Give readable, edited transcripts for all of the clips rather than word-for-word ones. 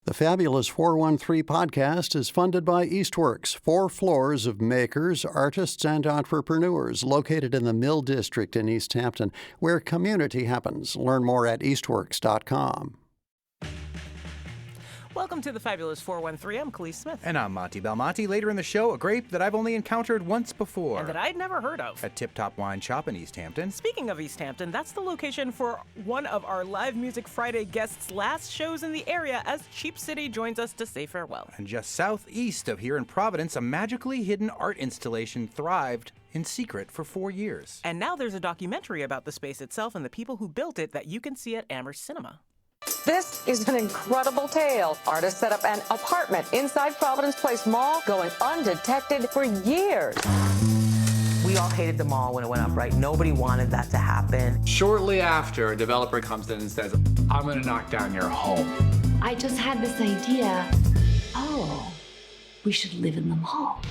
The Fabulous 413 podcast is funded by Eastworks, 4 floors of makers, artists, and entrepreneurs located in the Mill District in East Hampton, where community happens. Learn more at eastworks.com. Welcome to the Fabulous 413. I'm Khalees Smith. And I'm Monty Belmonte. Later in the show, a grape that I've only encountered once before. And that I'd never heard of. At Tip Top Wine Shop in East Hampton. Speaking of East Hampton, that's the location for one of our Live Music Friday guests' last shows in the area as Cheap City joins us to say farewell. And just southeast of here in Providence, a magically hidden art installation thrived in secret for 4 years. And now there's a documentary about the space itself and the people who built it that you can see at Amherst Cinema. This is an incredible tale. Artists set up an apartment inside Providence Place Mall, going undetected for years. We all hated the mall when it went up, right? Nobody wanted that to happen. Shortly after, a developer comes in and says, I'm gonna knock down your home. I just had this idea, we should live in the mall.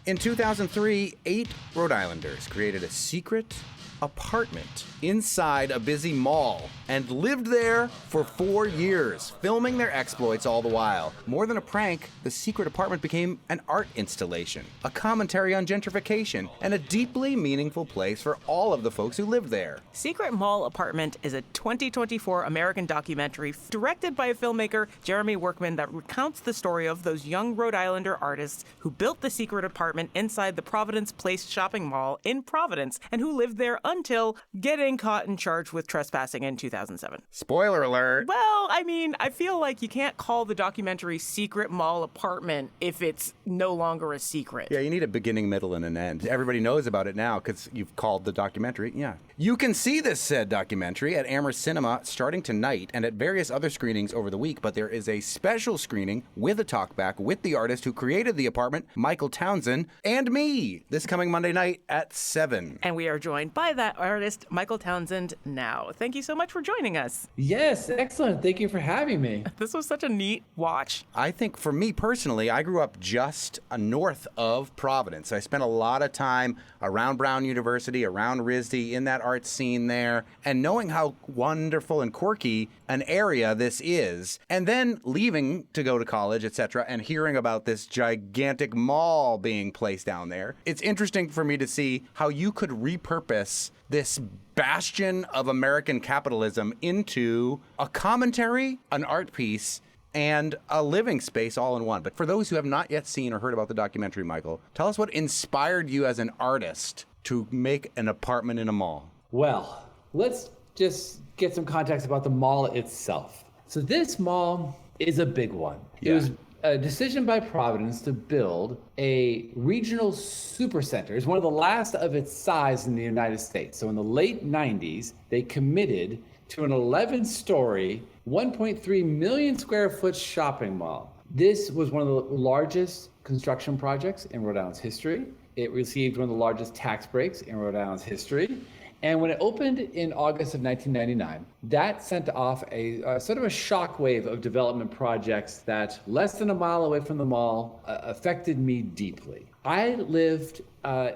In 2003, 8 Rhode Islanders created a secret apartment inside a busy mall and lived there for 4 years, filming their exploits all the while. More than a prank, the secret apartment became an art installation, a commentary on gentrification, and a deeply meaningful place for all of the folks who lived there. Secret Mall Apartment is a 2024 American documentary directed by a filmmaker, Jeremy Workman, that recounts the story of those young Rhode Islander artists who built the secret apartment inside the Providence Place shopping mall in Providence and who lived there until getting caught and charged with trespassing in 2007. Spoiler alert. Well, I mean, I feel like you can't call the documentary Secret Mall Apartment if it's no longer a secret. Yeah, you need a beginning, middle, and an end. Everybody knows about it now because you've called the documentary. Yeah. You can see this said documentary at Amherst Cinema starting tonight and at various other screenings over the week, but there is a special screening with a talkback with the artist who created the apartment, Michael Townsend, and me, this coming Monday night at 7. And we are joined by that artist, Michael Townsend, now. Thank you so much for joining us. Yes, excellent. Thank you for having me. This was such a neat watch. I think for me personally, I grew up just north of Providence. I spent a lot of time around Brown University, around RISD, in that art scene there, and knowing how wonderful and quirky an area this is, and then leaving to go to college, etc., and hearing about this gigantic mall being placed down there. It's interesting for me to see how you could repurpose this bastion of American capitalism into a commentary, an art piece, and a living space all in one. But for those who have not yet seen or heard about the documentary, Michael, tell us what inspired you as an artist to make an apartment in a mall. Well, let's just get some context about the mall itself. So this mall is a big one. Yeah. It was a decision by Providence to build a regional supercenter. It's one of the last of its size in the United States. So in the late 90s, they committed to an 11-story, 1.3 million square foot shopping mall. This was one of the largest construction projects in Rhode Island's history. It received one of the largest tax breaks in Rhode Island's history. And when it opened in August of 1999, that sent off a sort of a shockwave of development projects that less than a mile away from the mall affected me deeply. I lived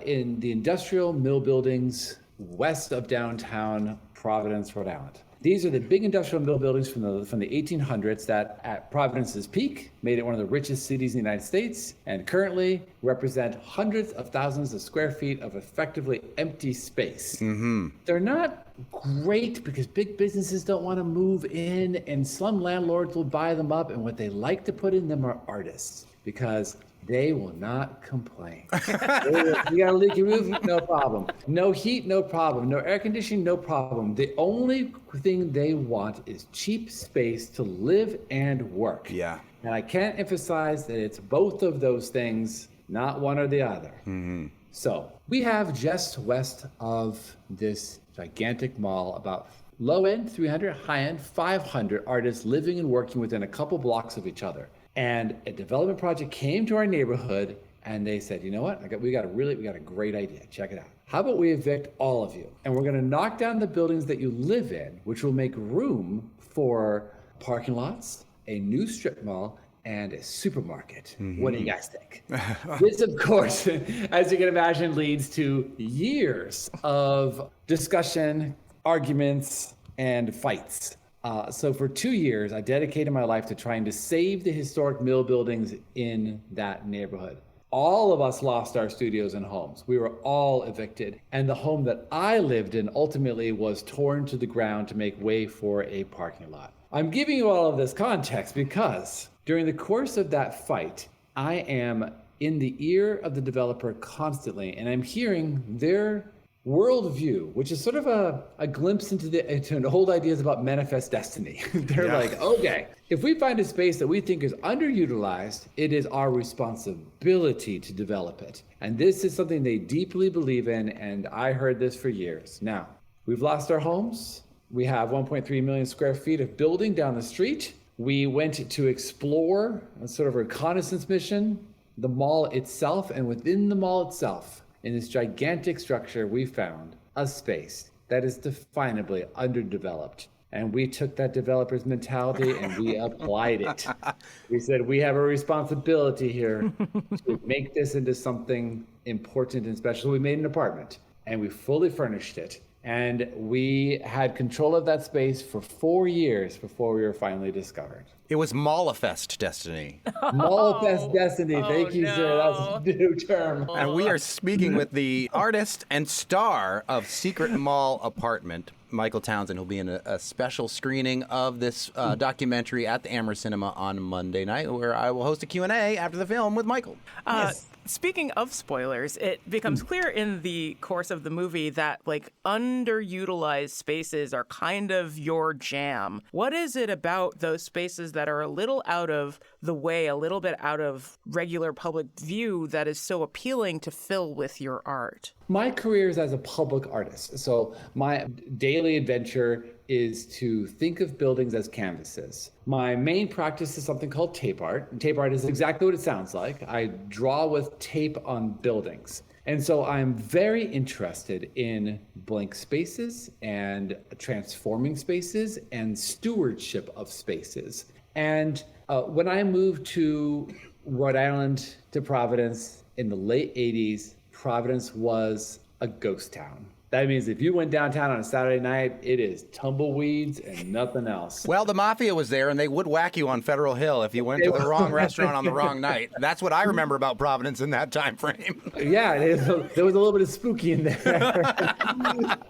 in the industrial mill buildings west of downtown Providence, Rhode Island. These are the big industrial mill buildings from the 1800s that at Providence's peak made it one of the richest cities in the United States and currently represent hundreds of thousands of square feet of effectively empty space. Mm-hmm. They're not great because big businesses don't want to move in and some landlords will buy them up, and what they like to put in them are artists because they will not complain. You got a leaky roof? No problem. No heat? No problem. No air conditioning? No problem. The only thing they want is cheap space to live and work. Yeah. And I can't emphasize that it's both of those things, not one or the other. Mm-hmm. So we have just west of this gigantic mall about low-end 300, high-end 500 artists living and working within a couple blocks of each other. And a development project came to our neighborhood and they said, you know what, we got a great idea. Check it out. How about we evict all of you? And we're going to knock down the buildings that you live in, which will make room for parking lots, a new strip mall, and a supermarket. Mm-hmm. What do you guys think? This, of course, as you can imagine, leads to years of discussion, arguments, and fights. So for 2 years, I dedicated my life to trying to save the historic mill buildings in that neighborhood. All of us lost our studios and homes. We were all evicted. And the home that I lived in ultimately was torn to the ground to make way for a parking lot. I'm giving you all of this context because during the course of that fight, I am in the ear of the developer constantly, and I'm hearing their worldview, which is sort of a glimpse into an old ideas about manifest destiny. They're like, okay, if we find a space that we think is underutilized, it is our responsibility to develop it. And this is something they deeply believe in, and I heard this for years. Now, we've lost our homes. We have 1.3 million square feet of building down the street. We went to explore a sort of reconnaissance mission, the mall itself, and within the mall itself, in this gigantic structure, we found a space that is definably underdeveloped. And we took that developer's mentality and we applied it. We said, we have a responsibility here to make this into something important and special. We made an apartment and we fully furnished it. And we had control of that space for 4 years before we were finally discovered. It was Mallfest destiny. Mallfest destiny. Thank you, sir. That's a new term. And we are speaking with the artist and star of Secret Mall Apartment, Michael Townsend, who'll be in a special screening of this documentary at the Amherst Cinema on Monday night, where I will host a Q&A after the film with Michael. Speaking of spoilers, it becomes clear in the course of the movie that like underutilized spaces are kind of your jam. What is it about those spaces that are a little out of the way, a little bit out of regular public view that is so appealing to fill with your art? My career is as a public artist. So my daily adventure is to think of buildings as canvases. My main practice is something called tape art. Tape art is exactly what it sounds like. I draw with tape on buildings. And so I'm very interested in blank spaces and transforming spaces and stewardship of spaces. And when I moved to Rhode Island, to Providence in the late 80s, Providence was a ghost town. That means if you went downtown on a Saturday night, it is tumbleweeds and nothing else. Well, the mafia was there, and they would whack you on Federal Hill if you went to the wrong restaurant on the wrong night. That's what I remember about Providence in that time frame. Yeah, there was a little bit of spooky in there.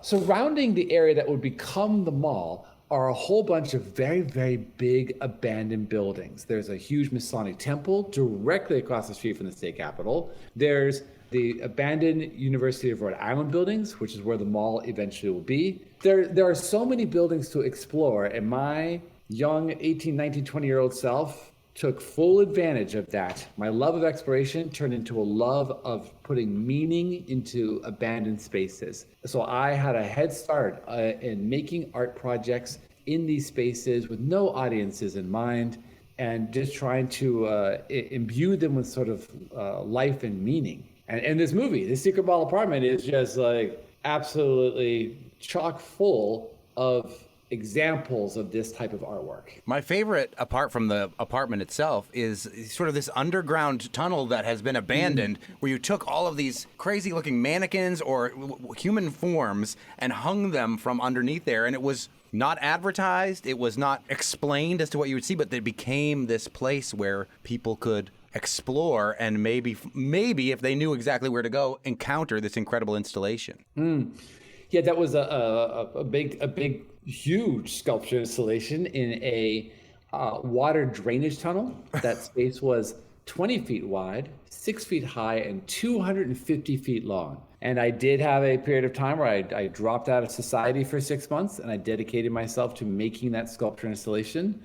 Surrounding the area that would become the mall are a whole bunch of very, very big abandoned buildings. There's a huge Masonic temple directly across the street from the state capitol. There's the abandoned University of Rhode Island buildings, which is where the mall eventually will be. There are so many buildings to explore, and my young 18, 19, 20-year-old self took full advantage of that. My love of exploration turned into a love of putting meaning into abandoned spaces. So I had a head start in making art projects in these spaces with no audiences in mind, and just trying to imbue them with sort of life and meaning. And this movie, The Secret Mall Apartment, is just like absolutely chock full of examples of this type of artwork. My favorite, apart from the apartment itself, is sort of this underground tunnel that has been abandoned, where you took all of these crazy looking mannequins or human forms and hung them from underneath there. And it was not advertised, it was not explained as to what you would see, but they became this place where people could explore and maybe if they knew exactly where to go, encounter this incredible installation. Yeah, that was a big, huge sculpture installation in a water drainage tunnel. That space was 20 feet wide, 6 feet high, and 250 feet long. And I did have a period of time where I dropped out of society for 6 months, and I dedicated myself to making that sculpture installation.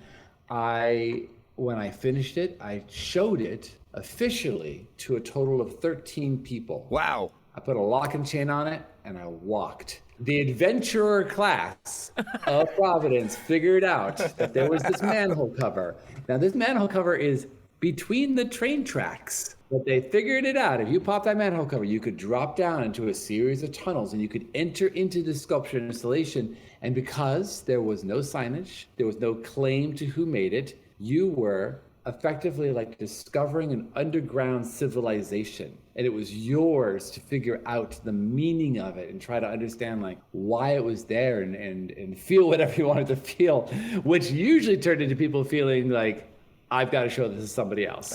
When I finished it, I showed it officially to a total of 13 people. Wow. I put a lock and chain on it, and I walked. The adventurer class of Providence figured out that there was this manhole cover. Now, this manhole cover is between the train tracks, but they figured it out. If you pop that manhole cover, you could drop down into a series of tunnels, and you could enter into the sculpture installation. And because there was no signage, there was no claim to who made it, you were effectively like discovering an underground civilization. And it was yours to figure out the meaning of it and try to understand like why it was there and feel whatever you wanted to feel, which usually turned into people feeling like, I've got to show this to somebody else.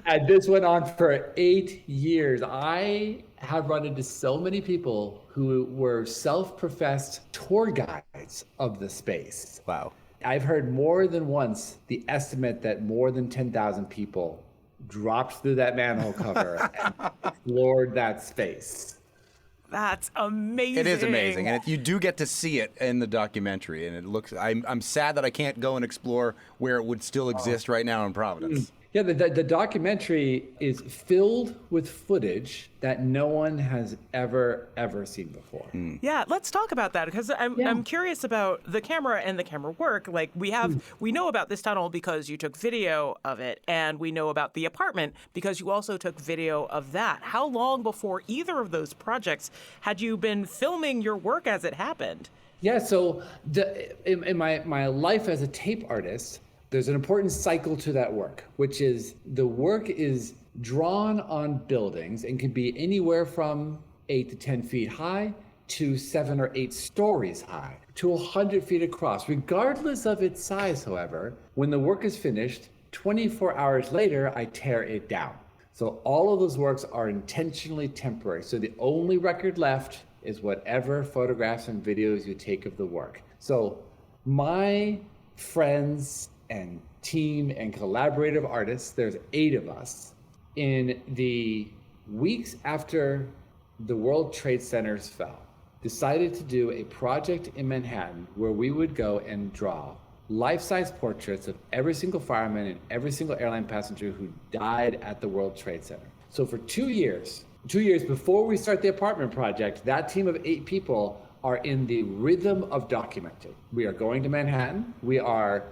And this went on for 8 years. I have run into so many people who were self-professed tour guides of the space. Wow. I've heard more than once the estimate that more than 10,000 people dropped through that manhole cover and explored that space. That's amazing. It is amazing, and you do get to see it in the documentary, and it looks. I'm sad that I can't go and explore where it would still exist right now in Providence. Yeah, the documentary is filled with footage that no one has ever seen before. Yeah, let's talk about that because I'm curious about the camera and the camera work. Like we know about this tunnel because you took video of it, and we know about the apartment because you also took video of that. How long before either of those projects had you been filming your work as it happened? Yeah, so in my life as a tape artist, there's an important cycle to that work, which is the work is drawn on buildings and can be anywhere from 8 to 10 feet high to 7 or 8 stories high to 100 feet across. Regardless of its size, however, when the work is finished, 24 hours later, I tear it down. So all of those works are intentionally temporary. So the only record left is whatever photographs and videos you take of the work. So my friends and team and collaborative artists, there's 8 of us, in the weeks after the World Trade Centers fell, decided to do a project in Manhattan where we would go and draw life-size portraits of every single fireman and every single airline passenger who died at the World Trade Center. So for 2 years before we start the apartment project, that team of 8 people are in the rhythm of documenting. We are going to Manhattan. We are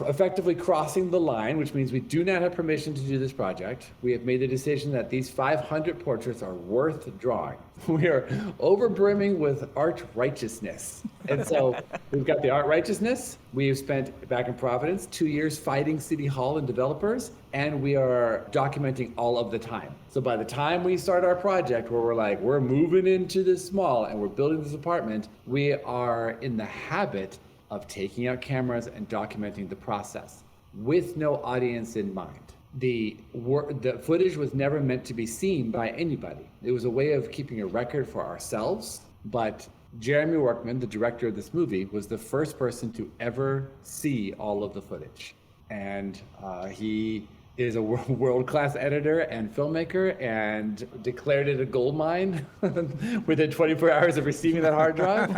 effectively crossing the line, which means we do not have permission to do this project. We have made the decision that these 500 portraits are worth drawing. We are overbrimming with art righteousness. And so we've got the art righteousness. We have spent back in Providence 2 years fighting City Hall and developers, and we are documenting all of the time. So by the time we start our project where we're moving into this mall and we're building this apartment, we are in the habit of taking out cameras and documenting the process with no audience in mind. The footage was never meant to be seen by anybody. It was a way of keeping a record for ourselves, but Jeremy Workman, the director of this movie, was the first person to ever see all of the footage. And he is a world-class editor and filmmaker and declared it a gold mine within 24 hours of receiving that hard drive.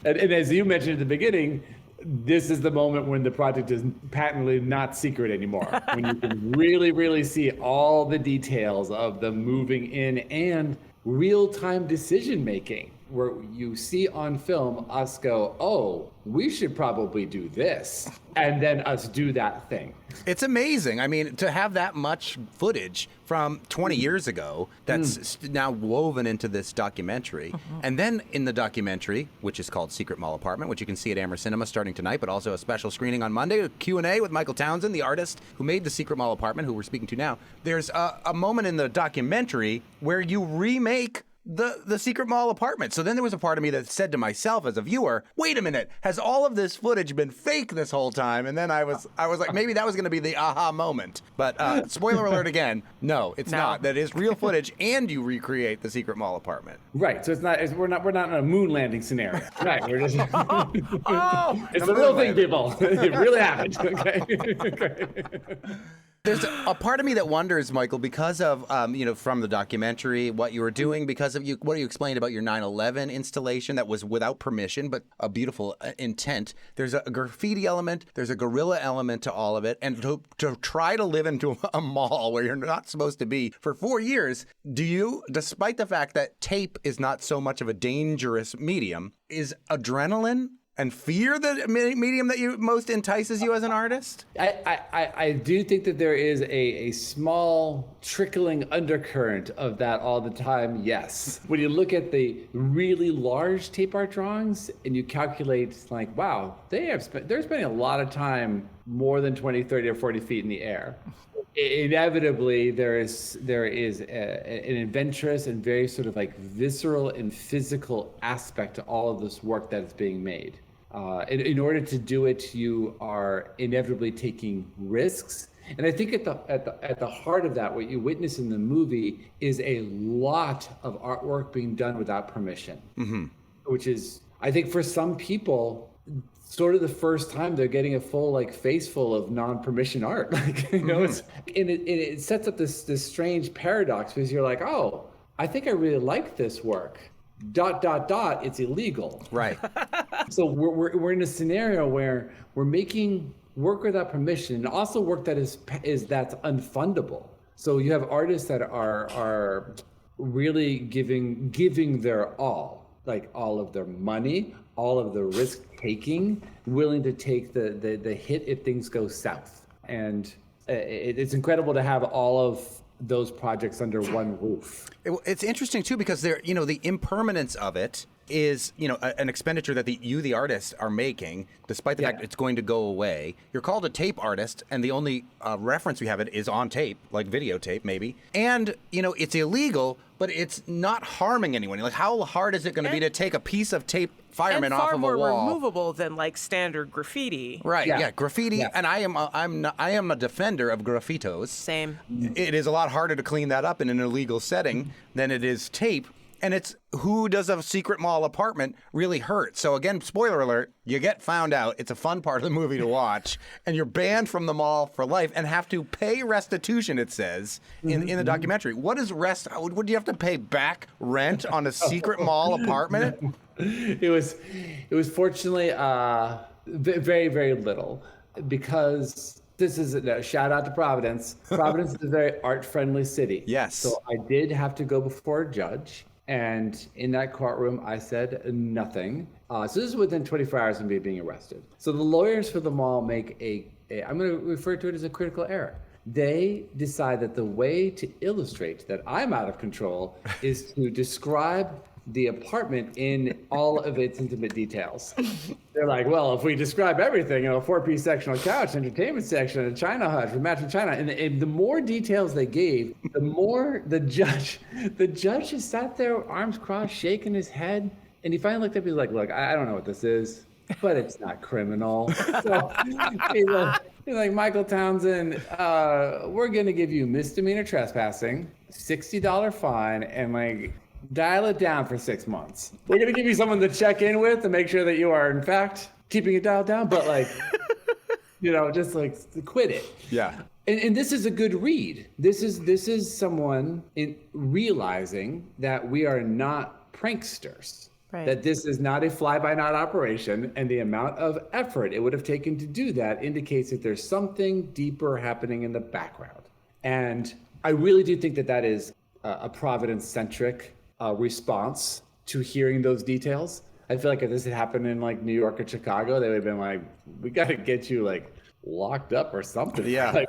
and as you mentioned at the beginning, this is the moment when the project is patently not secret anymore, when you can really, really see all the details of the moving in and real-time decision-making, where you see on film us go, oh, we should probably do this, and then us do that thing. It's amazing. I mean, to have that much footage from 20 years ago that's now woven into this documentary. And then in the documentary, which is called Secret Mall Apartment, which you can see at Amherst Cinema starting tonight, but also a special screening on Monday, a Q&A with Michael Townsend, the artist who made the Secret Mall Apartment, who we're speaking to now. There's a moment in the documentary where you remake the Secret Mall Apartment. So then there was a part of me that said to myself as a viewer, wait a minute, has all of this footage been fake this whole time? And then I was like, maybe that was going to be the aha moment. But spoiler alert again, no, it's not. That is real footage, and you recreate the Secret Mall Apartment. Right. So we're not in a moon landing scenario. Right. We're just it's the real thing, people. It really happened. Okay. There's a part of me that wonders, Michael, because of, from the documentary, what you were doing, because of what you explained about your 9/11 installation that was without permission, but a beautiful intent. There's a graffiti element. There's a guerrilla element to all of it. And to try to live into a mall where you're not supposed to be for 4 years, do you, despite the fact that tape is not so much of a dangerous medium, is adrenaline and fear the medium that you most entices you as an artist? I do think that there is a small trickling undercurrent of that all the time, yes. When you look at the really large tape art drawings and you calculate like, wow, they're spending a lot of time more than 20, 30, or 40 feet in the air. Inevitably, there is an adventurous and very sort of like visceral and physical aspect to all of this work that is being made. In order to do it, you are inevitably taking risks. And I think at the heart of that, what you witness in the movie is a lot of artwork being done without permission, which is, I think, for some people, sort of the first time they're getting a full like face full of non-permission art. Like, you know, it sets up this strange paradox because you're like, oh, I think I really like this work. ... It's illegal. Right. So we're in a scenario where we're making work without permission, and also work that that's unfundable. So you have artists that are really giving their all, like all of their money, all of the risk taking, willing to take the hit if things go south. And it's incredible to have all of those projects under one roof. It's interesting too, because the impermanence of it is, an expenditure that the artist are making, despite the fact it's going to go away. You're called a tape artist, and the only reference we have it is on tape, like videotape maybe. And, it's illegal, but it's not harming anyone. Like, how hard is it going to be to take a piece of tape fireman off of a wall? And far more removable than like standard graffiti. Right. Yeah. Graffiti. Yeah. And I am a defender of graffitos. Same. It is a lot harder to clean that up in an illegal setting than it is tape. And it's, who does a secret mall apartment really hurt? So again, spoiler alert, you get found out. It's a fun part of the movie to watch. And you're banned from the mall for life and have to pay restitution, it says, in the documentary. What is would you have to pay back rent on a secret mall apartment? It was fortunately very, very little, because this is a shout out to Providence. Providence is a very art-friendly city. Yes. So I did have to go before a judge. And in that courtroom, I said nothing. So this is within 24 hours of me being arrested. So the lawyers for the mall make I'm going to refer to it as a critical error. They decide that the way to illustrate that I'm out of control is to describe the apartment in all of its intimate details. They're like, well, if we describe everything, a 4-piece sectional couch, entertainment section, a China hut with matching China, and the more details they gave, the more the judge just sat there, arms crossed, shaking his head, and he finally looked up. He's like, look, I don't know what this is, but it's not criminal. So he's like, Michael Townsend, we're gonna give you misdemeanor trespassing, $60 fine, and dial it down for 6 months. We're going to give you someone to check in with to make sure that you are, in fact, keeping it dialed down, but just quit it. Yeah. And this is a good read. This is someone realizing that we are not pranksters. Right. That this is not a fly-by-night operation, and the amount of effort it would have taken to do that indicates that there's something deeper happening in the background. And I really do think that is a Providence-centric response to hearing those details. I feel like if this had happened in New York or Chicago, they would have been like, we got to get you locked up or something. Yeah.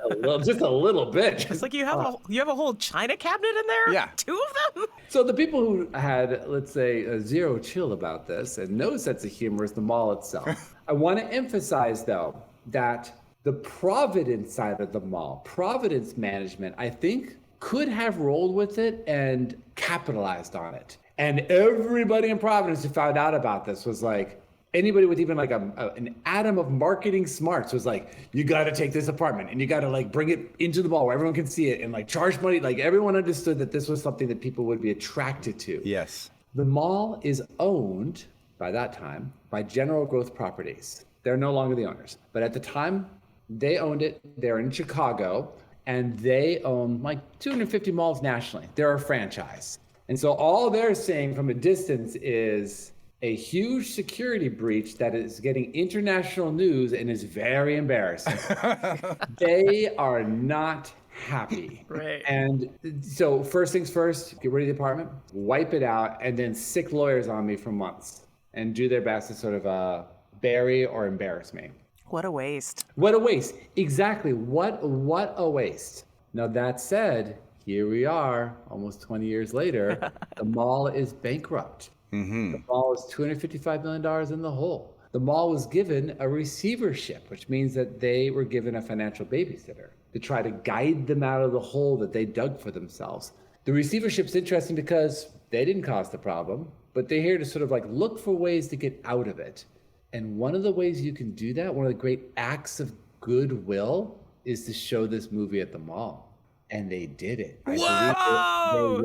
Just a little bit. It's like you have a whole china cabinet in there? Yeah. 2 of them? So the people who had, let's say, a zero chill about this and no sense of humor is the mall itself. I want to emphasize, though, that the Providence side of the mall, Providence management, I think, could have rolled with it and capitalized on it. And everybody in Providence who found out about this was like, anybody with even an atom of marketing smarts was like, you got to take this apartment and you got to bring it into the mall where everyone can see it and charge money. Everyone understood that this was something that people would be attracted to. Yes. The mall is owned by that time by General Growth Properties. They're no longer the owners, but at the time they owned it. They're in Chicago. And they own 250 malls nationally. They're a franchise. And so all they're saying from a distance is a huge security breach that is getting international news and is very embarrassing. They are not happy. Right. And so first things first, get rid of the apartment, wipe it out, and then sick lawyers on me for months and do their best to sort of bury or embarrass me. What a waste. What a waste. Exactly. What a waste. Now, that said, here we are, almost 20 years later. The mall is bankrupt. The mall is $255 million in the hole. The mall was given a receivership, which means that they were given a financial babysitter to try to guide them out of the hole that they dug for themselves. The receivership's interesting because they didn't cause the problem, but they're here to sort of like look for ways to get out of it. And one of the ways you can do that, one of the great acts of goodwill, is to show this movie at the mall. And they did it. Whoa!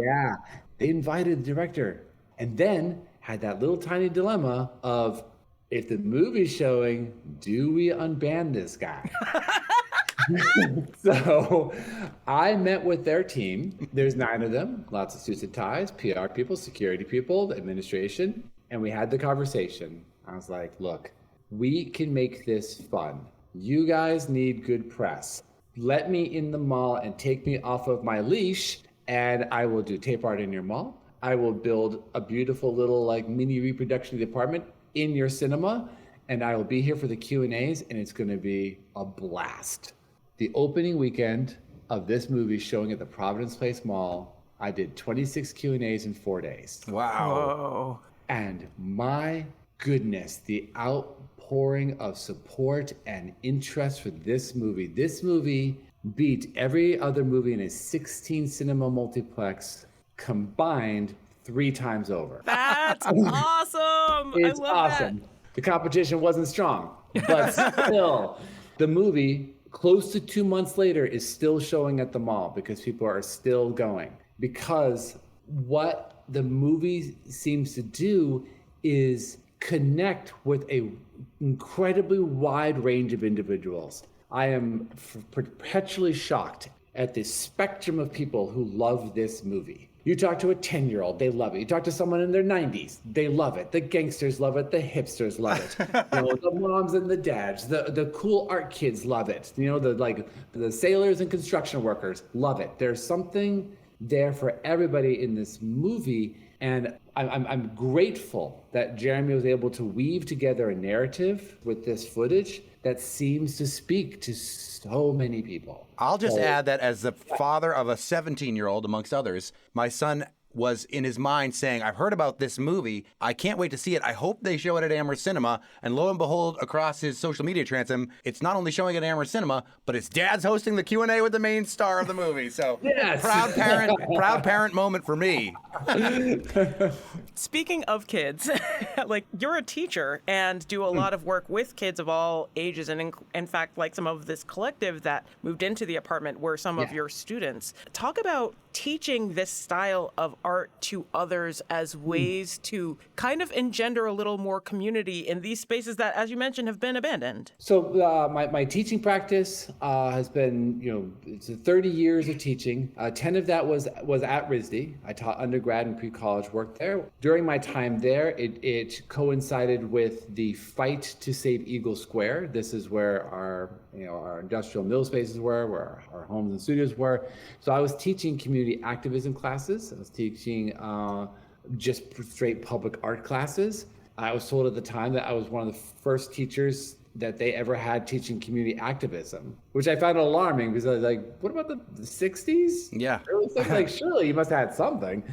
They invited the director and then had that little tiny dilemma of, if the movie's showing, do we unban this guy? So I met with their team. There's 9 of them, lots of suits and ties, PR people, security people, administration. And we had the conversation. I was like, look, we can make this fun. You guys need good press. Let me in the mall and take me off of my leash, and I will do tape art in your mall. I will build a beautiful little like mini reproduction of the apartment in your cinema, and I will be here for the Q&As, and it's going to be a blast. The opening weekend of this movie showing at the Providence Place Mall, I did 26 Q&As in 4 days. Wow. Whoa. And my goodness, the outpouring of support and interest for this movie. This movie beat every other movie in a 16 cinema multiplex combined 3 times over. That's awesome. It's I love awesome. that. The competition wasn't strong, but still, the movie, close to 2 months later, is still showing at the mall because people are still going. Because what the movie seems to do is connect with a incredibly wide range of individuals. I am perpetually shocked at the spectrum of people who love this movie. You talk to a 10-year-old, they love it. You talk to someone in their 90s, they love it. The gangsters love it. The hipsters love it. The moms and the dads, the cool art kids love it. The sailors and construction workers love it. There's something there for everybody in this movie. And I'm grateful that Jeremy was able to weave together a narrative with this footage that seems to speak to so many people. I'll just add that as the father of a 17-year-old, amongst others, my son was in his mind saying, I've heard about this movie. I can't wait to see it. I hope they show it at Amherst Cinema. And lo and behold, across his social media transom, it's not only showing at Amherst Cinema, but it's Dad's hosting the Q&A with the main star of the movie. So yes. proud parent moment for me. Speaking of kids, like you're a teacher and do a lot of work with kids of all ages. And in fact, like some of this collective that moved into the apartment were some of your students. Talk about teaching this style of art to others as ways to kind of engender a little more community in these spaces that, as you mentioned, have been abandoned. So my teaching practice has been, it's 30 years of teaching. 10 of that was at RISD. I taught undergrad and pre-college work there. During my time there, it coincided with the fight to save Eagle Square. This is where our industrial mill spaces were, where our homes and studios were. So I was teaching community activism classes. I was teaching just straight public art classes. I was told at the time that I was one of the first teachers that they ever had teaching community activism, which I found alarming because I was like, what about the 60s? Yeah. Like, surely you must have had something.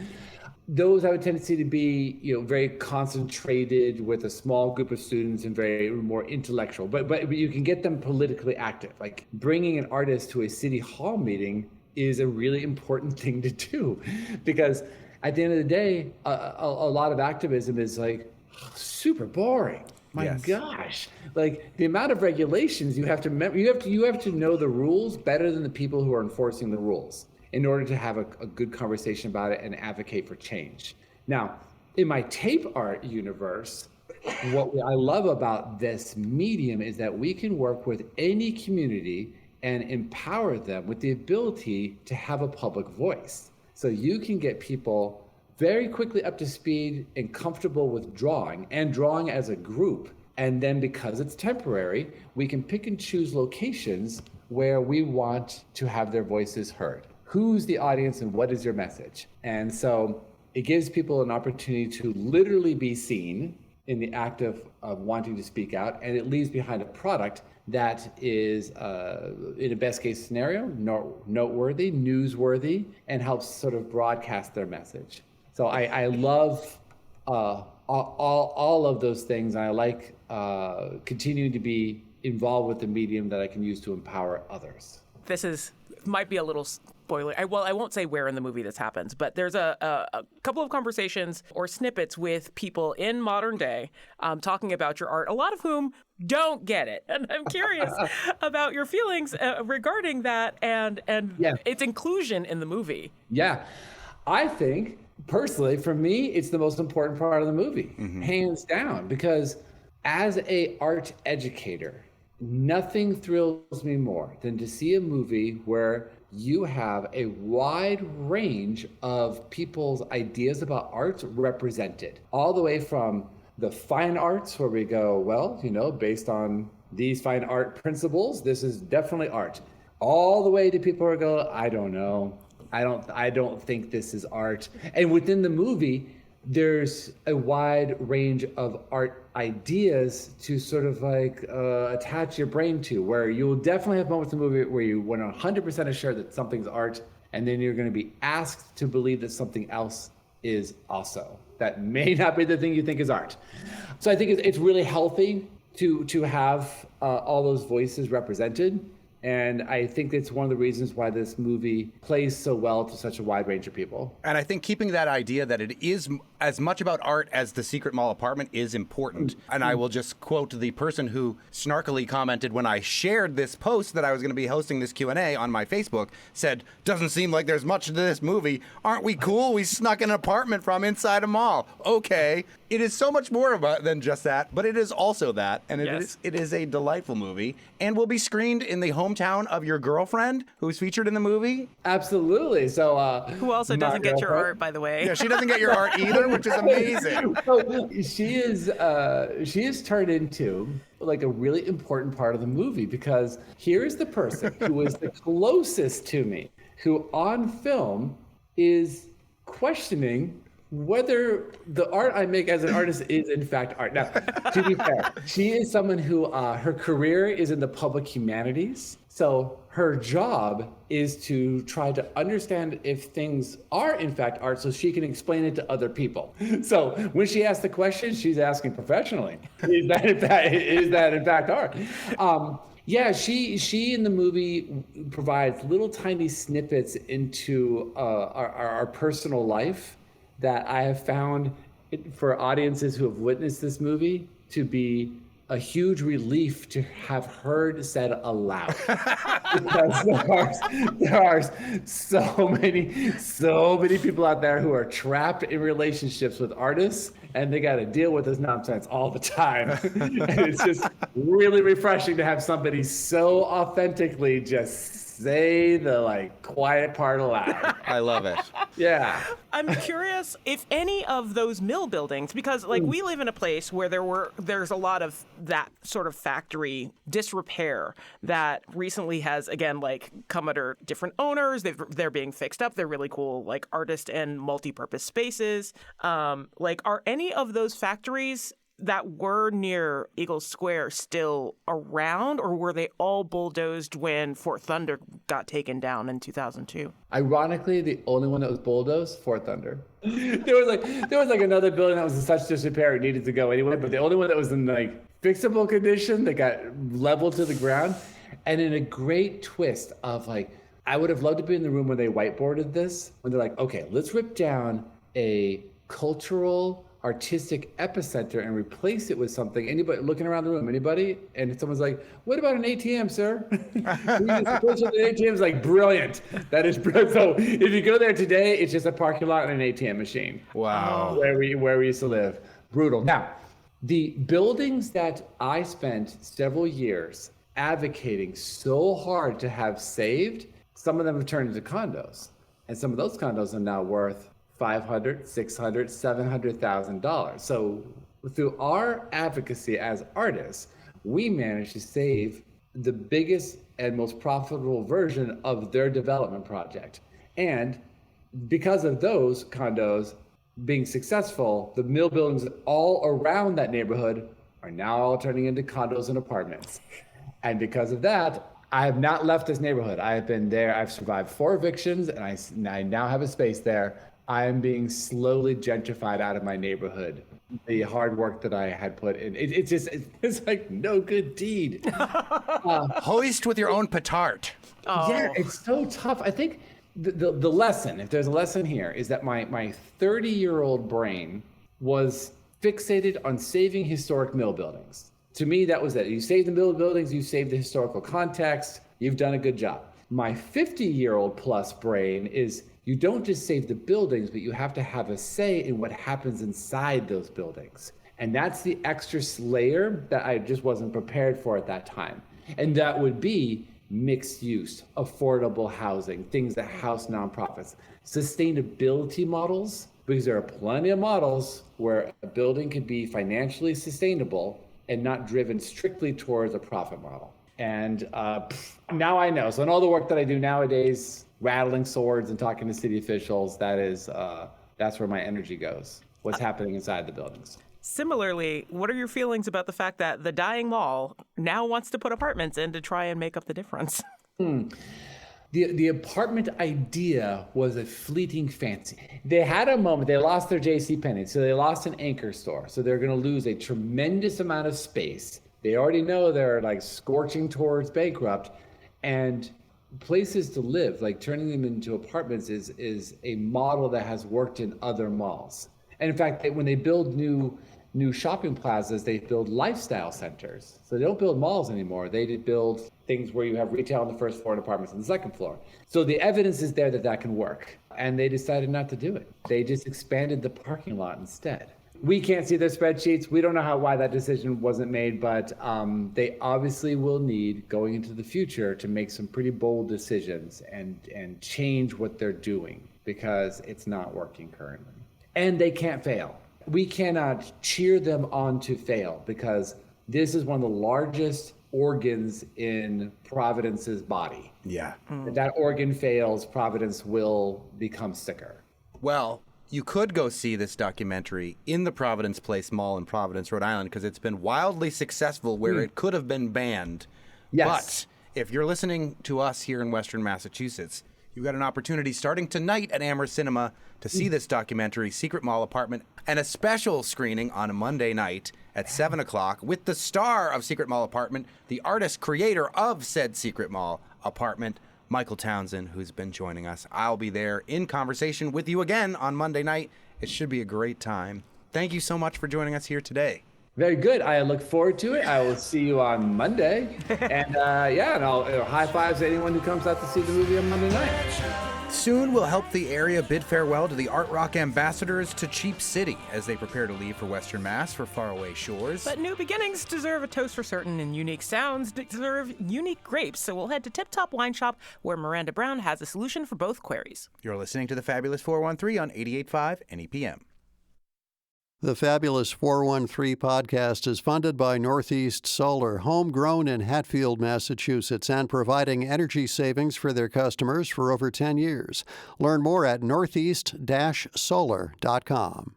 Those have a tendency to be, very concentrated with a small group of students and very more intellectual. But you can get them politically active. Like bringing an artist to a city hall meeting is a really important thing to do, because at the end of the day, a lot of activism is like super boring. My gosh, like the amount of regulations you have to know the rules better than the people who are enforcing the rules in order to have a good conversation about it and advocate for change. Now, in my tape art universe, what I love about this medium is that we can work with any community and empower them with the ability to have a public voice. So you can get people very quickly up to speed and comfortable with drawing as a group. And then because it's temporary, we can pick and choose locations where we want to have their voices heard. Who's the audience and what is your message? And so it gives people an opportunity to literally be seen in the act of wanting to speak out, and it leaves behind a product that is, in a best case scenario, noteworthy, newsworthy, and helps sort of broadcast their message. So I love all of those things, and I like continuing to be involved with the medium that I can use to empower others. This might be a little spoiler. I won't say where in the movie this happens, but there's a couple of conversations or snippets with people in modern day talking about your art, a lot of whom don't get it. And I'm curious about your feelings regarding that and its inclusion in the movie. Yeah, I think personally, for me, it's the most important part of the movie, hands down, because as an art educator, nothing thrills me more than to see a movie where you have a wide range of people's ideas about art represented, all the way from the fine arts, where we go, well, based on these fine art principles, this is definitely art, all the way to people who go, I don't know, I don't think this is art. And within the movie, there's a wide range of art ideas to sort of like attach your brain to, where you'll definitely have moments in the movie where you 100% assured that something's art, and then you're going to be asked to believe that something else is also. That may not be the thing you think is art. So I think it's really healthy to have all those voices represented. And I think it's one of the reasons why this movie plays so well to such a wide range of people. And I think keeping that idea that it is as much about art as the Secret Mall apartment is important. And I will just quote the person who snarkily commented when I shared this post that I was going to be hosting this Q&A on my Facebook, said, doesn't seem like there's much to this movie. Aren't we cool? We snuck an apartment from inside a mall. Okay. It is so much more than just that, but it is also that. And it is a delightful movie and will be screened in the hometown of your girlfriend who's featured in the movie. Absolutely. So who also doesn't get your art, by the way. Yeah, she doesn't get your art either, which is amazing. So she is turned into like a really important part of the movie, because here is the person who is the closest to me, who on film is questioning whether the art I make as an artist is in fact art. Now, to be fair, she is someone who her career is in the public humanities. So her job is to try to understand if things are in fact art so she can explain it to other people. So when she asks the question, she's asking professionally, is that in fact art? Yeah, she in the movie provides little tiny snippets into our personal life that I have found for audiences who have witnessed this movie to be a huge relief to have heard said aloud. Because there are so many people out there who are trapped in relationships with artists, and they got to deal with this nonsense all the time. And it's just really refreshing to have somebody so authentically just say the quiet part aloud. I love it. Yeah. I'm curious if any of those mill buildings, because we live in a place where there's a lot of that sort of factory disrepair that recently has, again, come under different owners. They're being fixed up. They're really cool, artist and multi-purpose spaces. Are any of those factories that were near Eagle Square still around, or were they all bulldozed when Fort Thunder got taken down in 2002? Ironically, the only one that was bulldozed, Fort Thunder. There was another building that was in such disrepair it needed to go anyway, but the only one that was in fixable condition that got leveled to the ground. And in a great twist of I would have loved to be in the room where they whiteboarded this, when they're okay, let's rip down a cultural artistic epicenter and replace it with something. Anybody looking around the room? Anybody? And someone's what about an ATM, sir? The ATM is brilliant. That is brilliant. So if you go there today, it's just a parking lot and an ATM machine. Wow. Where we used to live. Brutal. Now, the buildings that I spent several years advocating so hard to have saved, some of them have turned into condos. And some of those condos are now worth $500,000, $600,000, $700,000. So through our advocacy as artists, we managed to save the biggest and most profitable version of their development project. And because of those condos, being successful, the mill buildings all around that neighborhood are now all turning into condos and apartments. And because of that, I have not left this neighborhood. I have been there. I've survived 4 evictions, and I now have a space there. I am being slowly gentrified out of my neighborhood. The hard work that I had put in, it's like no good deed. Hoist with your own petard. Yeah, it's so tough. I think the lesson, if there's a lesson here, is that my 30-year-old brain was fixated on saving historic mill buildings. To me, that was it. You save the mill buildings, you save the historical context, you've done a good job. My 50-year-old plus brain is you don't just save the buildings, but you have to have a say in what happens inside those buildings. And that's the extra layer that I just wasn't prepared for at that time. And that would be mixed use, affordable housing, things that house nonprofits, sustainability models, because there are plenty of models where a building could be financially sustainable and not driven strictly towards a profit model. And now I know. So in all the work that I do nowadays, rattling swords and talking to city officials, that's where my energy goes. What's happening inside the buildings. Similarly, what are your feelings about the fact that the dying mall now wants to put apartments in to try and make up the difference? The apartment idea was a fleeting fancy. They had a moment, they lost their JCPenney, so they lost an anchor store. So they're going to lose a tremendous amount of space. They already know they're like scorching towards bankrupt, and places to live, like turning them into apartments is a model that has worked in other malls. And in fact, when they build new shopping plazas, they build lifestyle centers. So they don't build malls anymore. They build things where you have retail on the first floor and apartments on the second floor. So the evidence is there that can work. And they decided not to do it. They just expanded the parking lot instead. We can't see their spreadsheets. We don't know why that decision wasn't made, but they obviously will need, going into the future, to make some pretty bold decisions and change what they're doing, because it's not working currently. And they can't fail. We cannot cheer them on to fail, because this is one of the largest organs in Providence's body. Yeah. If that organ fails, Providence will become sicker. Well, you could go see this documentary in the Providence Place Mall in Providence, Rhode Island, because it's been wildly successful where it could have been banned. Yes. But if you're listening to us here in Western Massachusetts, you've got an opportunity starting tonight at Amherst Cinema to see this documentary, Secret Mall Apartment, and a special screening on a Monday night at 7 o'clock with the star of Secret Mall Apartment, the artist creator of said Secret Mall Apartment, Michael Townsend, who's been joining us. I'll be there in conversation with you again on Monday night. It should be a great time. Thank you so much for joining us here today. Very good. I look forward to it. I will see you on Monday. And and I'll high fives to anyone who comes out to see the movie on Monday night. Soon we'll help the area bid farewell to the Art Rock ambassadors to Cheap City as they prepare to leave for Western Mass for faraway shores. But new beginnings deserve a toast for certain, and unique sounds deserve unique grapes. So we'll head to Tip Top Wine Shop, where Miranda Brown has a solution for both queries. You're listening to the Fabulous 413 on 88.5 NEPM. The Fabulous 413 podcast is funded by Northeast Solar, homegrown in Hatfield, Massachusetts, and providing energy savings for their customers for over 10 years. Learn more at northeast-solar.com.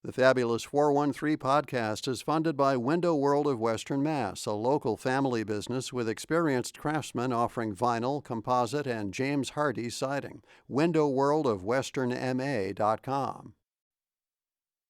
The Fabulous 413 podcast is funded by Window World of Western Mass, a local family business with experienced craftsmen offering vinyl, composite, and James Hardie siding. windowworldofwesternma.com.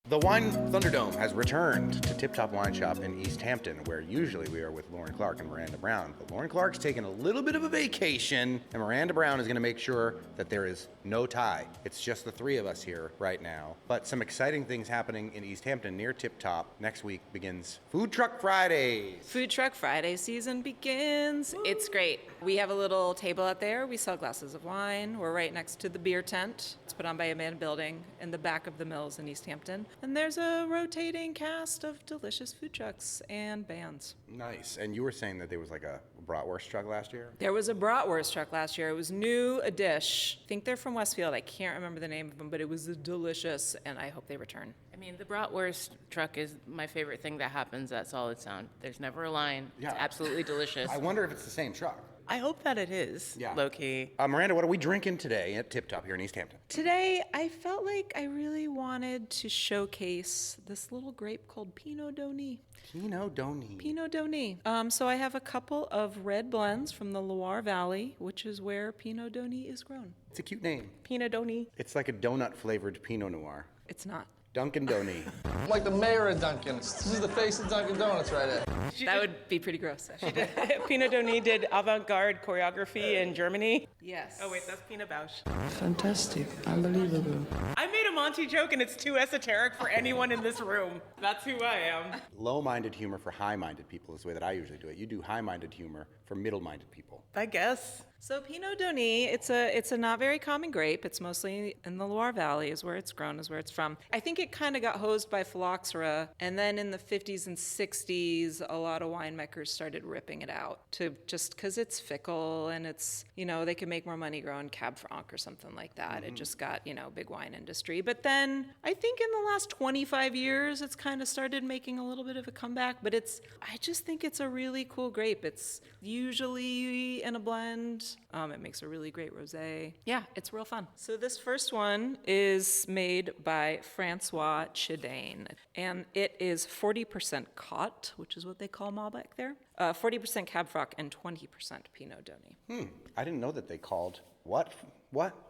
The Wine Thunderdome has returned to Tip Top Wine Shop in East Hampton, where usually we are with Lauren Clark and Miranda Brown. But Lauren Clark's taken a little bit of a vacation, and Miranda Brown is going to make sure that there is no tie. It's just the three of us here right now. But some exciting things happening in East Hampton near Tip Top. Next week begins Food Truck Fridays. Food Truck Friday season begins. Woo! It's great. We have a little table out there. We sell glasses of wine. We're right next to the beer tent. It's put on by a man building in the back of the mills in East Hampton. And there's a rotating cast of delicious food trucks and bands. Nice. And you were saying that there was like a bratwurst truck last year? There was a bratwurst truck last year. It was new a dish. I think they're from Westfield. I can't remember the name of them, but it was delicious, and I hope they return. I mean, the bratwurst truck is my favorite thing that happens at Solid Sound. There's never a line. Yeah. It's absolutely delicious. I wonder if it's the same truck. I hope that it is, Yeah. low-key. Miranda, what are we drinking today at Tip Top here in East Hampton? Today, I felt like I really wanted to showcase this little grape called Pineau d'Aunis. Pineau d'Aunis. Pineau d'Aunis. So I have a couple of red blends from the Loire Valley, which is where Pineau d'Aunis is grown. It's a cute name. Pineau d'Aunis. It's like a donut-flavored Pinot Noir. It's not. Dunkin' Donut. I'm like the mayor of Dunkin'. This is the face of Dunkin' Donuts right there. That would be pretty gross, actually. Pineau d'Aunis did avant-garde choreography in Germany. Yes. Oh, wait, that's Pina Bausch. Fantastic. Unbelievable. I made a Monty joke, and it's too esoteric for anyone in this room. That's who I am. Low-minded humor for high-minded people is the way that I usually do it. You do high-minded humor for middle-minded people. I guess. So Pineau d'Aunis, it's a not very common grape. It's mostly in the Loire Valley is where it's grown, is where it's from. I think it kind of got hosed by phylloxera, and then in the 50s and 60s, a lot of winemakers started ripping it out to just because it's fickle and it's, they can make more money growing Cab Franc or something like that. It just got, big wine industry. But then I think in the last 25 years, it's kind of started making a little bit of a comeback, but I just think it's a really cool grape. It's usually in a blend. It makes a really great rosé. Yeah, it's real fun. So this first one is made by Francois Chedane, and it is 40% Cot, which is what they call Malbec there, 40% Cab Franc, and 20% Pineau d'Aunis. I didn't know that they called what?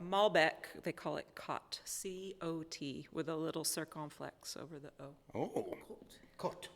Malbec, they call it Cot, C-O-T, with a little circumflex over the O. Oh, Cote.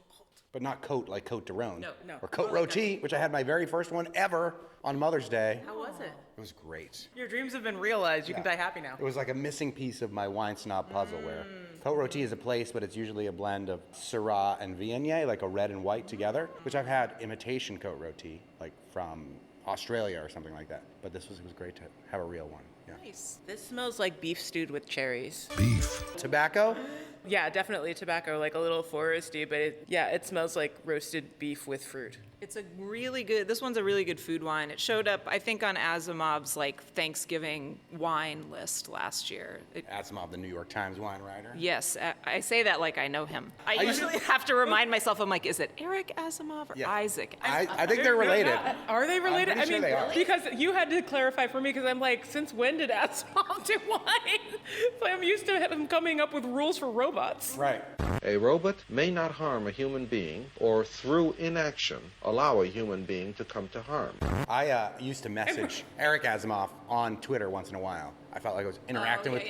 But not coat like Cote de Rhone. No. Or Cote Roti, which I had my very first one ever on Mother's Day. How was it? It was great. Your dreams have been realized. You can die happy now. It was like a missing piece of my wine snob puzzle where Cote Roti is a place, but it's usually a blend of Syrah and Viognier, like a red and white together, which I've had imitation Cote Roti, like from Australia or something like that. But it was great to have a real one. Yeah. Nice. This smells like beef stewed with cherries. Beef. Tobacco? Yeah, definitely tobacco, like a little foresty, but it smells like roasted beef with fruit. It's this one's a really good food wine. It showed up, I think, on Asimov's Thanksgiving wine list last year. Asimov, the New York Times wine writer. Yes, I say that like I know him. I usually have to remind myself, I'm like, is it Eric Asimov or Isaac? I think they're related. Are they related? I'm pretty sure they are. Because you had to clarify for me, because I'm like, since when did Asimov do wine? So I'm used to him coming up with rules for robots. Right. A robot may not harm a human being or through inaction allow a human being to come to harm. I used to message Eric Asimov on Twitter once in a while. I felt like I was interacting with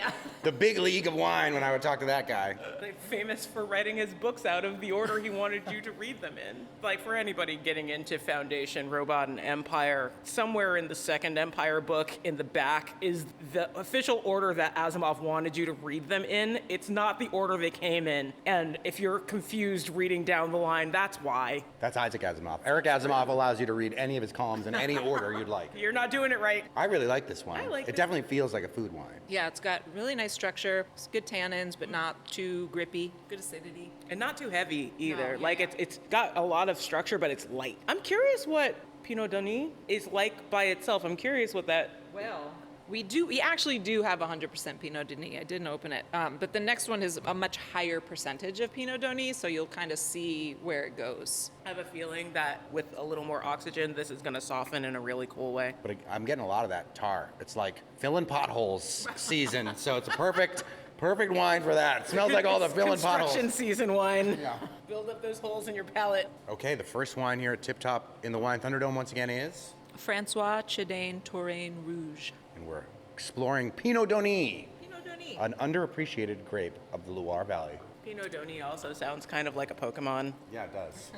the big league of wine when I would talk to that guy. Like, famous for writing his books out of the order he wanted you to read them in. Like, for anybody getting into Foundation, Robot, and Empire, somewhere in the second Empire book in the back is the official order that Asimov wanted you to read them in. It's not the order they came in. And if you're confused reading down the line, that's why. That's Isaac Asimov. Eric Asimov allows you to read any of his columns in any order you'd like. You're not doing it right. I really like this wine. I like it. Definitely feels like a food wine. Yeah, it's got really nice structure. It's good tannins, but not too grippy. Good acidity. And not too heavy either. No, yeah. It's got a lot of structure, but it's light. I'm curious what Pineau d'Aunis is like by itself. I'm curious what that... Well, we actually do have 100% Pineau d'Aunis. I didn't open it. But the next one is a much higher percentage of Pineau d'Aunis, so you'll kind of see where it goes. I have a feeling that with a little more oxygen, this is going to soften in a really cool way. But I'm getting a lot of that tar. It's like filling potholes season, so it's a perfect wine for that. It smells like all the filling potholes. Construction season wine. Yeah. Build up those holes in your palate. Okay, the first wine here at Tip Top in the Wine Thunderdome once again is... Francois Chedane Touraine Rouge. And we're exploring Pineau d'Aunis. Pineau d'Aunis. An underappreciated grape of the Loire Valley. Pineau d'Aunis also sounds kind of like a Pokemon. Yeah, it does.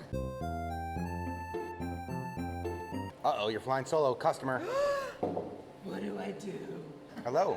Uh-oh, you're flying solo, customer. What do I do? Hello.